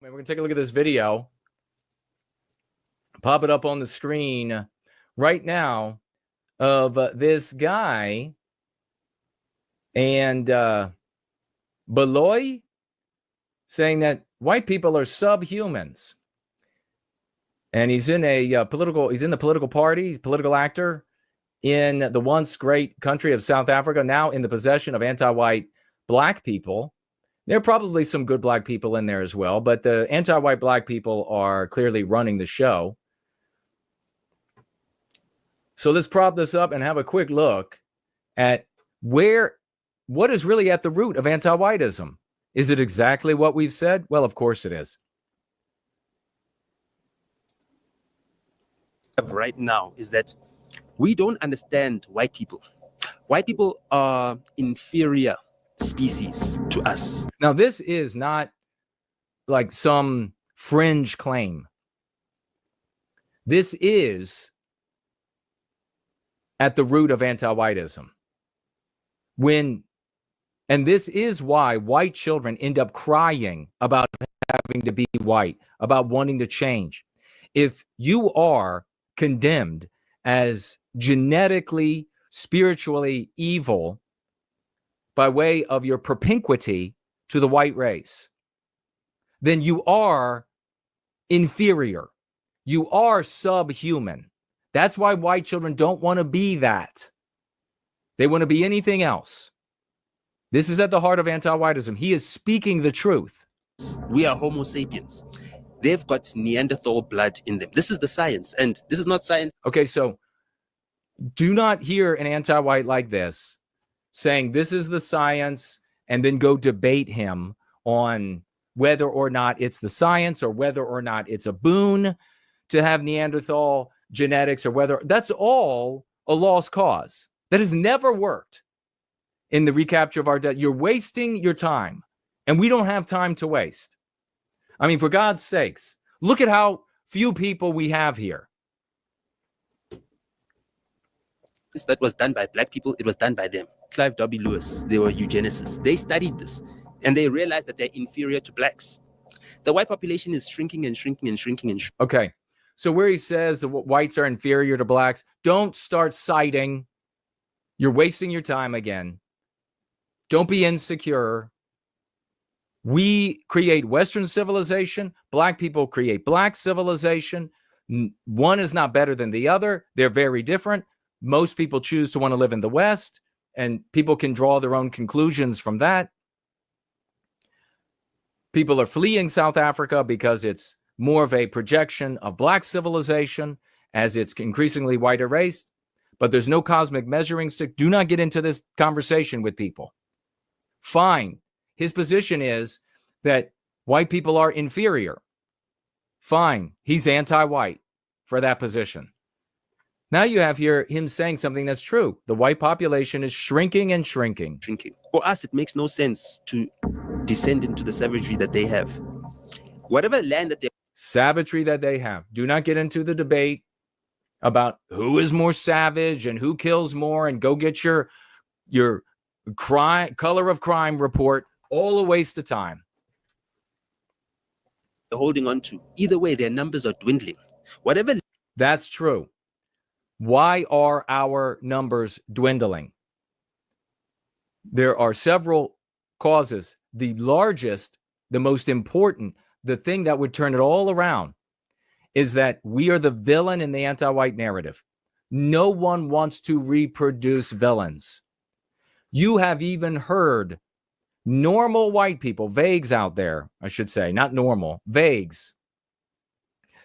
We're going to take a look at this video. Pop it up on the screen right now of this guy and Baloyi saying that white people are subhumans. And he's in a he's in the political party, he's a political actor in the once great country of South Africa, now in the possession of anti-white black people. There are probably some good black people in there as well, but the anti-white black people are clearly running the show. So let's prop this up and have a quick look at what is really at the root of anti-whiteism. Is it exactly what we've said? Well, of course it is. Right now is that we don't understand white people. White people are inferior species to us. Now, this is not like some fringe claim. This is at the root of anti-whiteism. And this is why white children end up crying about having to be white, about wanting to change. If you are condemned as genetically, spiritually evil by way of your propinquity to the white race, then you are inferior. You are subhuman. That's why white children don't want to be that. They want to be anything else. This is at the heart of anti-whiteism. He is speaking the truth. We are Homo sapiens. They've got Neanderthal blood in them. This is the science, and this is not science. Okay, so do not hear an anti-white like this saying this is the science and then go debate him on whether or not it's the science or whether or not it's a boon to have Neanderthal genetics or whether that's all a lost cause. That has never worked in the recapture of our debt. You're wasting your time, and we don't have time to waste. I mean, for God's sakes, look at how few people we have here. That was done by black people. It was done by them. Clive W. Lewis, they were eugenicists. They studied this, and they realized that they're inferior to blacks. The white population is shrinking and shrinking and shrinking and shrinking. Okay, so where he says the whites are inferior to blacks, don't start citing. You're wasting your time again. Don't be insecure. We create Western civilization. Black people create black civilization. One is not better than the other. They're very different. Most people choose to want to live in the West, and people can draw their own conclusions from that. People are fleeing South Africa because it's more of a projection of black civilization as it's increasingly white erased. But there's no cosmic measuring stick. Do not get into this conversation with people. Fine. His position is that white people are inferior. Fine. He's anti-white for that position. Now you have here him saying something that's true. The white population is shrinking and shrinking. For us, it makes no sense to descend into the savagery that they have. Whatever land that they savagery that they have. Do not get into the debate about who is more savage and who kills more, and go get your crime color of crime report. All a waste of time. they're holding on to. Either way, their numbers are dwindling. Whatever. That's true. Why are our numbers dwindling? There are several causes. The largest, the most important, the thing that would turn it all around is that we are the villain in the anti-white narrative. No one wants to reproduce villains. You have even heard normal white people, vagues out there, I should say, not normal, vagues,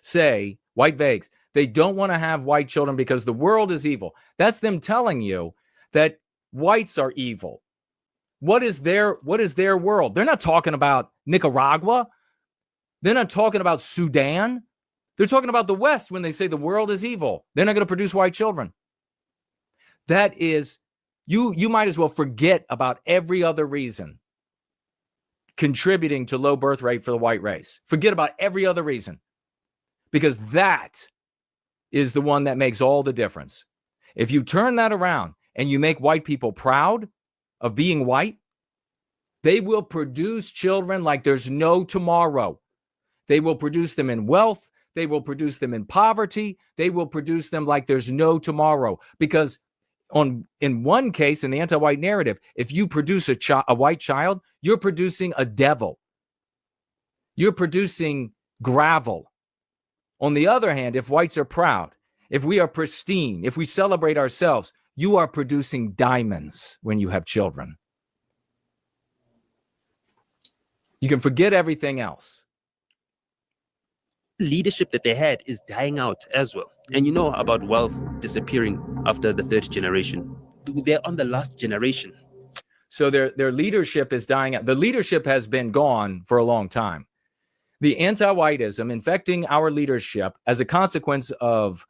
say, white vagues, they don't want to have white children because the world is evil. That's them telling you that whites are evil. What is their world? They're not talking about Nicaragua. They're not talking about Sudan. They're talking about the West when they say the world is evil. They're not going to produce white children. That is, you might as well forget about every other reason contributing to low birth rate for the white race. Forget about every other reason, because that is the one that makes all the difference. If you turn that around and you make white people proud of being white, they will produce children like there's no tomorrow. They will produce them in wealth. They will produce them in poverty. They will produce them like there's no tomorrow. Because in one case, in the anti-white narrative, if you produce a white child, you're producing a devil. You're producing gravel. On the other hand, if whites are proud, if we are pristine, if we celebrate ourselves, you are producing diamonds when you have children. You can forget everything else. Leadership that they had is dying out as well. And you know about wealth disappearing after the third generation. They're on the last generation. So their leadership is dying out. The leadership has been gone for a long time. The anti-whiteism infecting our leadership as a consequence of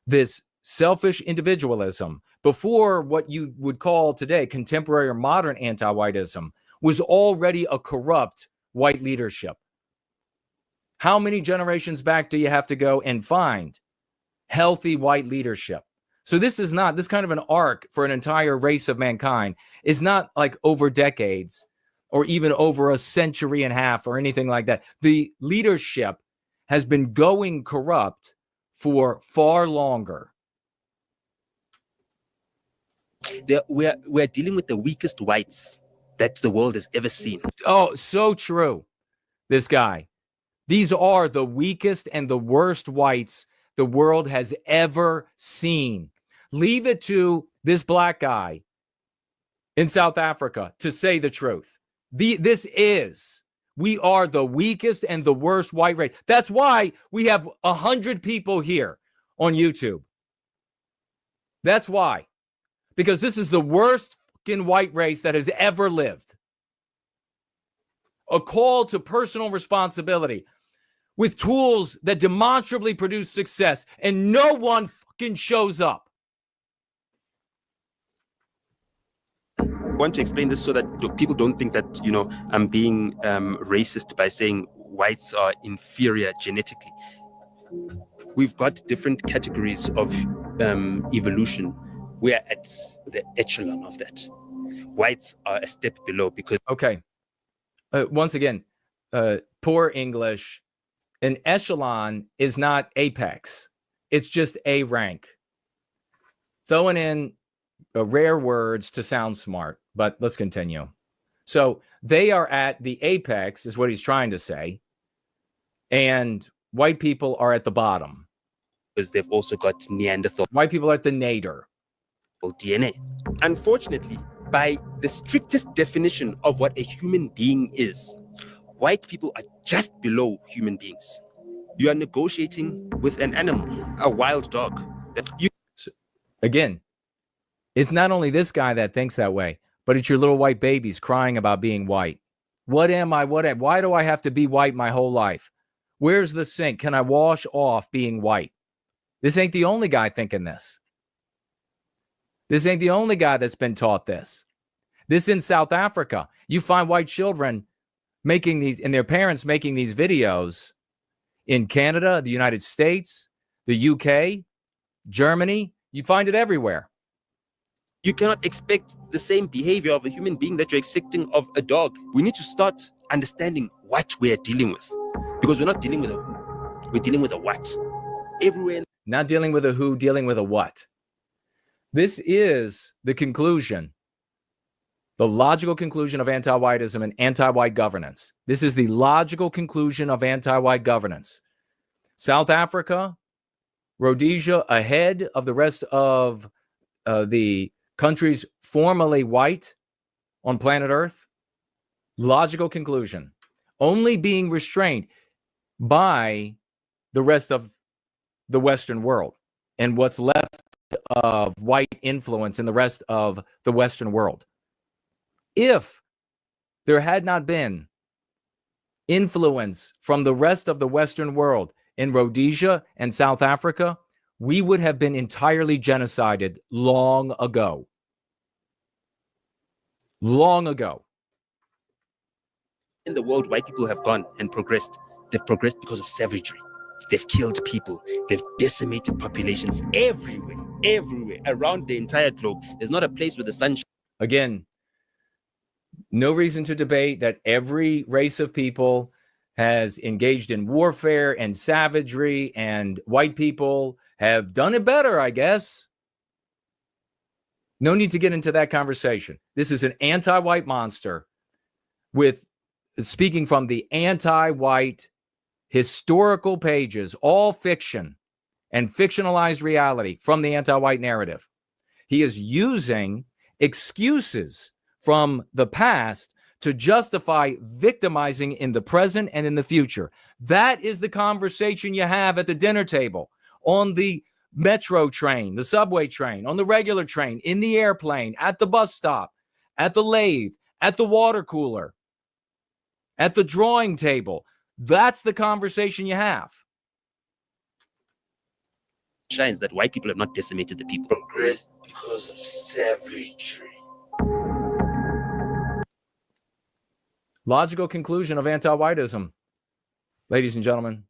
this selfish individualism before what you would call today contemporary or modern anti-whiteism was already a corrupt white leadership. How many generations back do you have to go and find healthy white leadership? So this kind of an arc for an entire race of mankind is not like over decades or even over a century and a half or anything like that. The leadership has been going corrupt for far longer. We're dealing with the weakest whites that the world has ever seen. Oh, so true. This guy. These are the weakest and the worst whites the world has ever seen. Leave it to this black guy in South Africa to say the truth. We are the weakest and the worst white race. That's why we have 100 people here on YouTube. That's why. Because this is the worst fucking white race that has ever lived. A call to personal responsibility with tools that demonstrably produce success, and no one fucking shows up. I want to explain this so that people don't think that, I'm being racist by saying whites are inferior genetically. We've got different categories of evolution. We are at the echelon of that. Whites are a step below because... Okay. Once again, poor English. An echelon is not apex. It's just a rank. Throwing in rare words to sound smart, but let's continue. So they are at the apex is what he's trying to say. And white people are at the bottom. Because they've also got Neanderthal. White people are at the nadir. DNA. Unfortunately, by the strictest definition of what a human being is, white people are just below human beings. You are negotiating with an animal, a wild dog. So, again, it's not only this guy that thinks that way, but it's your little white babies crying about being white. What am I? Why do I have to be white my whole life? Where's the sink? Can I wash off being white? This ain't the only guy thinking this. This ain't the only guy that's been taught this. This in South Africa. You find white children making these, and their parents making these videos in Canada, the United States, the UK, Germany. You find it everywhere. You cannot expect the same behavior of a human being that you're expecting of a dog. We need to start understanding what we're dealing with. Because we're not dealing with a who, we're dealing with a what. Everywhere. Not dealing with a who, dealing with a what. This is the conclusion, the logical conclusion of anti-whiteism and anti-white governance. This is the logical conclusion of anti-white governance. South Africa, Rhodesia, ahead of the rest of the countries formerly white on planet Earth. Logical conclusion. Only being restrained by the rest of the Western world and what's left of white influence in the rest of the Western world. If there had not been influence from the rest of the Western world in Rhodesia and South Africa, we would have been entirely genocided long ago. Long ago. In the world, white people have gone and progressed. They've progressed because of savagery. They've killed people. They've decimated populations everywhere, around the entire globe. There's not a place where the sun shines. Again, no reason to debate that every race of people has engaged in warfare and savagery, and white people have done it better, I guess. No need to get into that conversation. This is an anti-white monster with speaking from the anti-white historical pages, all fiction and fictionalized reality from the anti-white narrative. He is using excuses from the past to justify victimizing in the present and in the future. That is the conversation you have at the dinner table, on the metro train, the subway train, on the regular train, in the airplane, at the bus stop, at the lathe, at the water cooler, at the drawing table. That's the conversation you have. Shines that white people have not decimated the people. Progressed because of savagery. Logical conclusion of anti-whiteism, ladies and gentlemen.